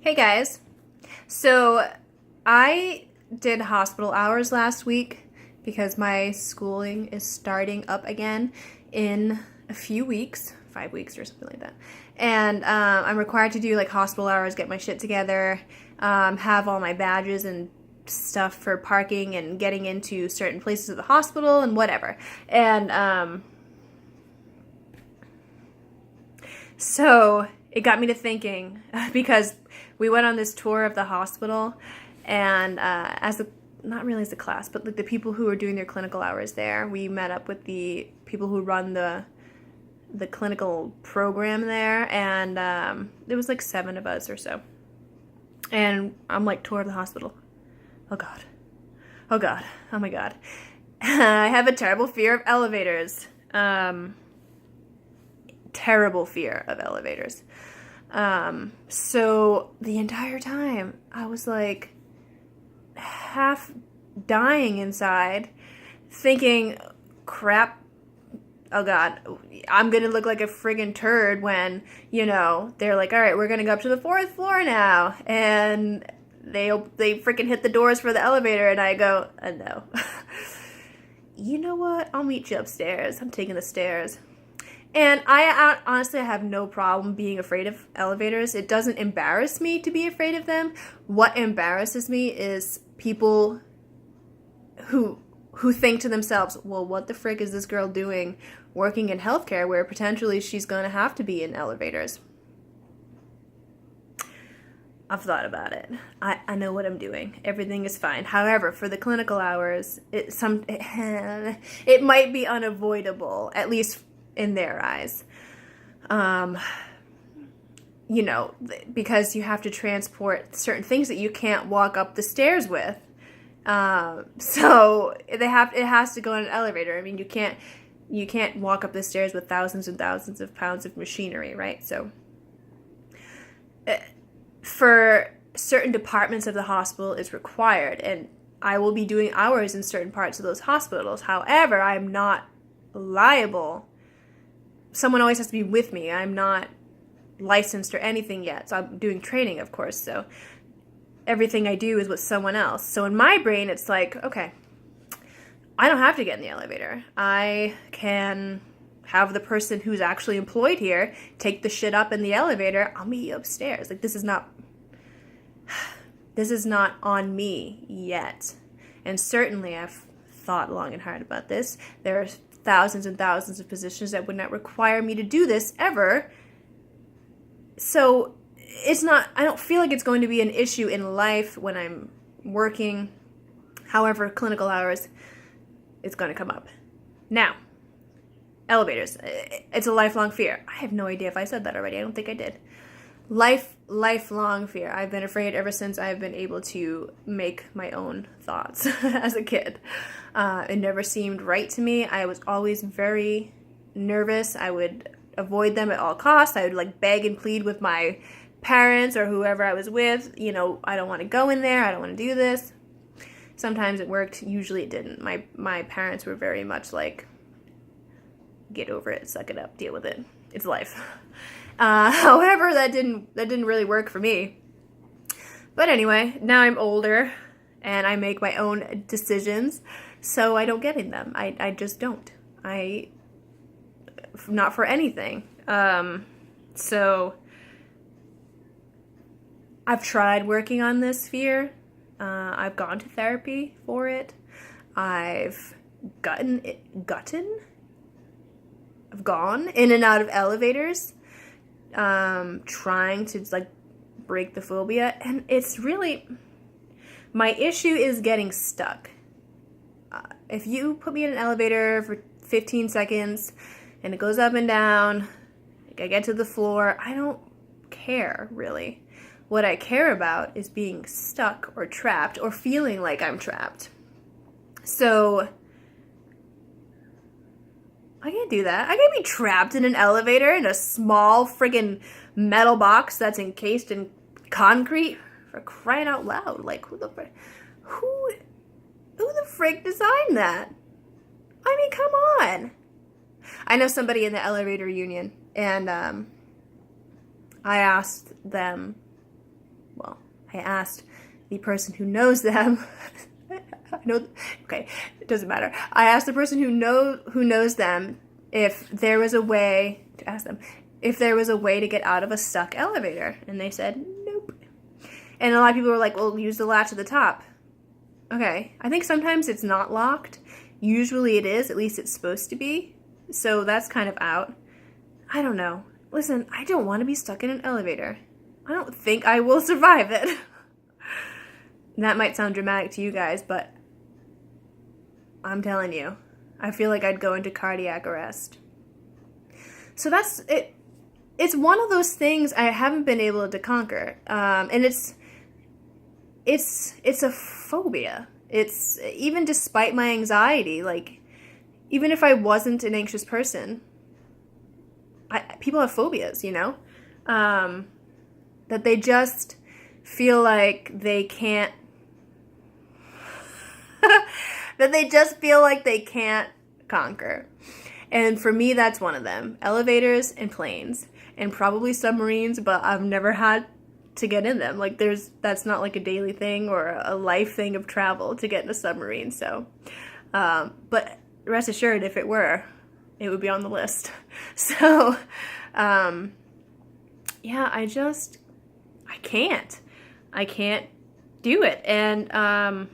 Hey guys. So I did hospital hours last week because my schooling is starting up again in a few weeks, 5 weeks or something like that. And I'm required to do like hospital hours, get my shit together, have all my badges and stuff for parking and getting into certain places of the hospital and whatever. And so it got me to thinking because we went on this tour of the hospital, and not really as a class, but like the people who were doing their clinical hours there, we met up with the people who run the clinical program there, and there was like 7 of us or so. And I'm like, tour of the hospital. Oh God. Oh God. Oh my God. I have a terrible fear of elevators. Terrible fear of elevators. So the entire time I was like half dying inside, thinking, crap, oh God, I'm gonna look like a friggin' turd when, they're like, all right, we're gonna go up to the 4th floor now, and they freaking hit the doors for the elevator, and I go, no. You know what? I'll meet you upstairs. I'm taking the stairs. And I honestly have no problem being afraid of elevators. It doesn't embarrass me to be afraid of them. What embarrasses me is people who think to themselves, well, what the frick is this girl doing working in healthcare where potentially she's going to have to be in elevators? I've thought about it. I know what I'm doing. Everything is fine. However, for the clinical hours, it might be unavoidable, at least in their eyes. Because you have to transport certain things that you can't walk up the stairs with. So it has to go in an elevator. I mean, you can't walk up the stairs with thousands and thousands of pounds of machinery, right? So for certain departments of the hospital, it's required, and I will be doing hours in certain parts of those hospitals. However, I'm not liable. Someone always has to be with me. I'm not licensed or anything yet, so I'm doing training, of course, so everything I do is with someone else. So in my brain, it's like, okay, I don't have to get in the elevator. I can have the person who's actually employed here take the shit up in the elevator. I'll meet you upstairs. Like, this is not on me yet. And certainly I've thought long and hard about this. There are thousands and thousands of positions that would not require me to do this ever. So I don't feel like it's going to be an issue in life when I'm working. However, clinical hours, it's going to come up. Now, elevators, it's a lifelong fear. I have no idea if I said that already. I don't think I did. Lifelong fear. I've been afraid ever since I've been able to make my own thoughts as a kid. It never seemed right to me. I was always very nervous. I would avoid them at all costs. I would like beg and plead with my parents or whoever I was with. I don't want to go in there. I don't want to do this. Sometimes it worked. Usually it didn't. My parents were very much like, get over it, suck it up, deal with it. It's life. However, that didn't really work for me. But anyway, now I'm older and I make my own decisions, so I don't get in them. I just don't. Not for anything. So I've tried working on this fear. I've gone to therapy for it. I've gone in and out of elevators, trying to like break the phobia, and it's really, my issue is getting stuck. If you put me in an elevator for 15 seconds and it goes up and down, like I get to the floor, I don't care really. What I care about is being stuck or trapped or feeling like I'm trapped. So I can't do that. I can't be trapped in an elevator in a small friggin' metal box that's encased in concrete, for crying out loud. Like, who the frick designed that? I mean, come on. I know somebody in the elevator union, and I asked them, I asked the person who knows them. I know, okay, it doesn't matter. I asked the person who knows them if there was a way to ask them if there was a way to get out of a stuck elevator, and they said nope. And a lot of people were like, well, use the latch at the top. Okay, I think sometimes it's not locked. Usually it is, at least it's supposed to be. So that's kind of out. I don't know. Listen, I don't want to be stuck in an elevator. I don't think I will survive it. That might sound dramatic to you guys, but I'm telling you, I feel like I'd go into cardiac arrest. So that's it. It's one of those things I haven't been able to conquer. And it's a phobia. It's, even despite my anxiety, like, even if I wasn't an anxious person, people have phobias, you know? That they just feel like they can't, that they just feel like they can't conquer. And for me, that's one of them. Elevators and planes, and probably submarines, but I've never had to get in them. Like, that's not like a daily thing or a life thing of travel to get in a submarine. So, but rest assured, if it were, it would be on the list. So, yeah, I can't do it. And,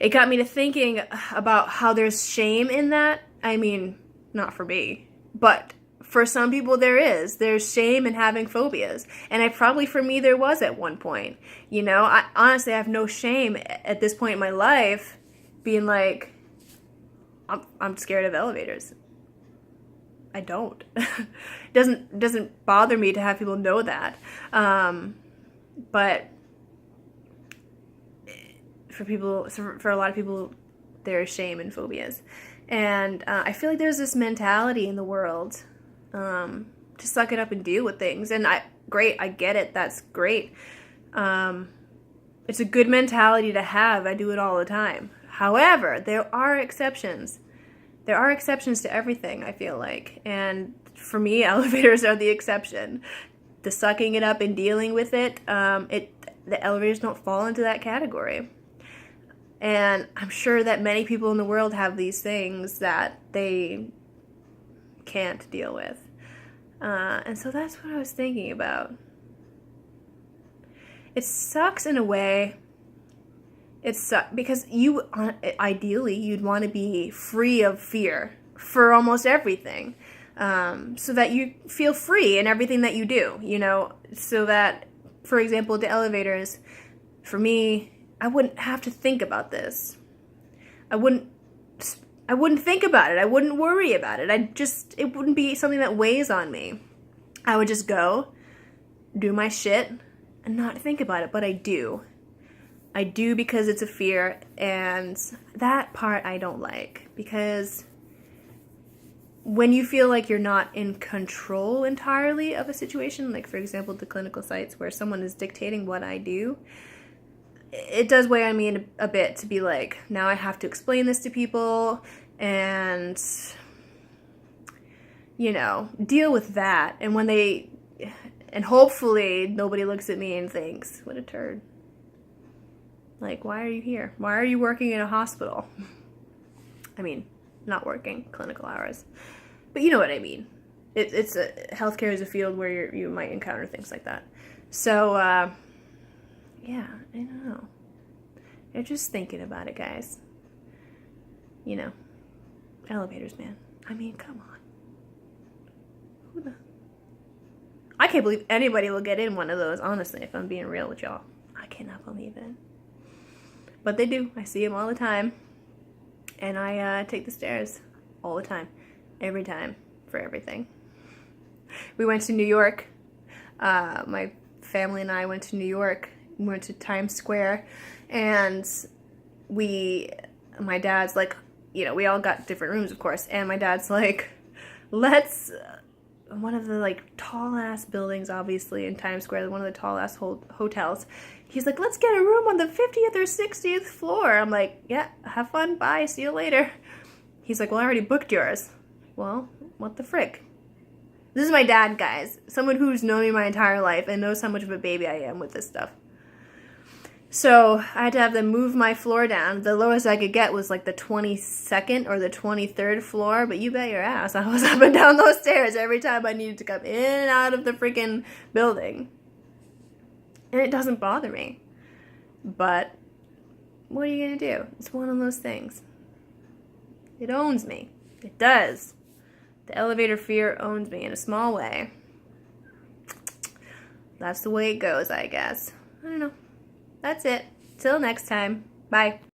it got me to thinking about how there's shame in that. I mean, not for me, but for some people there's shame in having phobias. And for me, there was at one point, you know. I honestly have no shame at this point in my life being like, I'm scared of elevators. I don't. It doesn't bother me to have people know that. But for a lot of people, there is shame in phobias. And I feel like there's this mentality in the world to suck it up and deal with things. And I get it. That's great. It's a good mentality to have. I do it all the time. However, there are exceptions. There are exceptions to everything, I feel like. And for me, elevators are the exception. The sucking it up and dealing with it, the elevators don't fall into that category. And I'm sure that many people in the world have these things that they can't deal with. And so that's what I was thinking about. It sucks in a way. It sucks because ideally, you'd want to be free of fear for almost everything. So that you feel free in everything that you do, you know, so that, for example, the elevators, for me, I wouldn't have to think about this. I wouldn't think about it. I wouldn't worry about it. It wouldn't be something that weighs on me. I would just go, do my shit, and not think about it, but I do. I do because it's a fear, and that part I don't like, because when you feel like you're not in control entirely of a situation, like, for example, the clinical sites where someone is dictating what I do, it does weigh on me a bit to be like, now I have to explain this to people and, you know, deal with that. And hopefully nobody looks at me and thinks, what a turd. Like, why are you here? Why are you working in a hospital? I mean, not working clinical hours, but you know what I mean. Healthcare is a field where you might encounter things like that. So, yeah, I don't know. You're just thinking about it, guys. You know, elevators, man. I mean, come on. I can't believe anybody will get in one of those, honestly, if I'm being real with y'all. I cannot believe it. But they do. I see them all the time. And I take the stairs all the time. Every time. For everything. We went to New York. My family and I went to New York. We went to Times Square. And my dad's like, you know, we all got different rooms, of course. And my dad's like, one of the, like, tall-ass buildings, obviously, in Times Square, one of the tall-ass hotels. He's like, let's get a room on the 50th or 60th floor. I'm like, yeah, have fun, bye, see you later. He's like, well, I already booked yours. Well, what the frick? This is my dad, guys. Someone who's known me my entire life and knows how much of a baby I am with this stuff. So I had to have them move my floor down. The lowest I could get was like the 22nd or the 23rd floor, but you bet your ass I was up and down those stairs every time I needed to come in and out of the freaking building. And it doesn't bother me. But what are you going to do? It's one of those things. It owns me. It does. The elevator fear owns me in a small way. That's the way it goes, I guess. I don't know. That's it. Till next time. Bye.